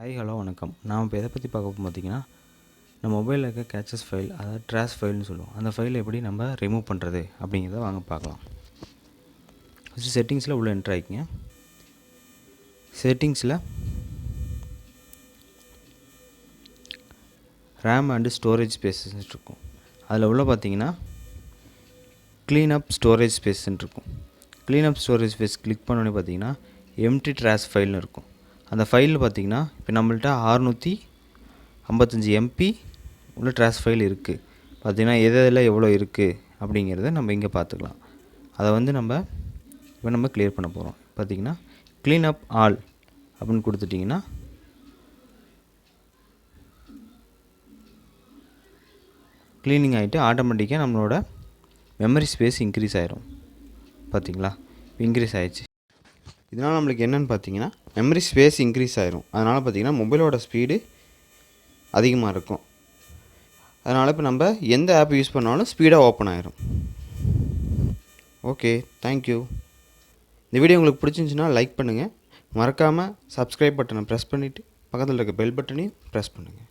Hi hello வணக்கம். நாம் இப்போ எதை பற்றி பார்க்க போகிறோம் பார்த்தீங்கன்னா, நம்ம மொபைலில் இருக்க கேச்சஸ் ஃபைல், அதாவது ட்ராஷ் ஃபைல்னு சொல்லுவோம். அந்த ஃபைலை எப்படி நம்ம ரிமூவ் பண்ணுறது அப்படிங்கிறத வாங்க பார்க்கலாம். ஃபஸ்ட்டு செட்டிங்ஸில் உள்ள என்ட்ரு ஆகிக்கிங்க. செட்டிங்ஸில் ரேம் அண்டு ஸ்டோரேஜ் ஸ்பேஸஸ் இருக்கும். அதில் உள்ள பார்த்தீங்கன்னா க்ளீன் அப் ஸ்டோரேஜ் ஸ்பேஸ்ன்னு இருக்கும். க்ளீன் அப் ஸ்டோரேஜ் ஸ்பேஸ் கிளிக் பண்ணோன்னே பார்த்தீங்கன்னா எம்டி ட்ராஷ் ஃபைல்னு இருக்கும். அந்த ஃபைலில் பார்த்தீங்கன்னா இப்போ நம்மள்ட்ட 655 எம்பி உள்ள ட்ராஷ் ஃபைல் இருக்குது. பார்த்திங்கன்னா எதில் எவ்வளோ இருக்குது அப்படிங்கிறத நம்ம இங்கே பார்த்துக்கலாம். அதை நம்ம கிளியர் பண்ண போகிறோம். பார்த்திங்கன்னா க்ளீன் அப் ஆல் அப்படின்னு கொடுத்துட்டிங்கன்னா க்ளீனிங் ஆகிட்டு ஆட்டோமேட்டிக்காக நம்மளோட மெமரி ஸ்பேஸ் இன்க்ரீஸ் ஆகிரும். பார்த்திங்களா, இன்க்ரீஸ் ஆகிடுச்சு. இதனால் நம்மளுக்கு என்னென்னு பார்த்தீங்கன்னா மெமரி ஸ்பேஸ் இன்க்ரீஸ் ஆகிரும். அதனால் பார்த்திங்கன்னா மொபைலோட ஸ்பீடு அதிகமாக இருக்கும். அதனால் இப்போ நம்ம எந்த ஆப் யூஸ் பண்ணாலும் ஸ்பீடாக ஓப்பன் ஆகிரும். Okay, thank you. இந்த வீடியோ உங்களுக்கு பிடிச்சிருந்துச்சுன்னா லைக் பண்ணுங்கள். மறக்காமல் சப்ஸ்கிரைப் பட்டனை ப்ரெஸ் பண்ணிவிட்டு பக்கத்தில் இருக்க பெல் பட்டனையும் ப்ரெஸ் பண்ணுங்கள்.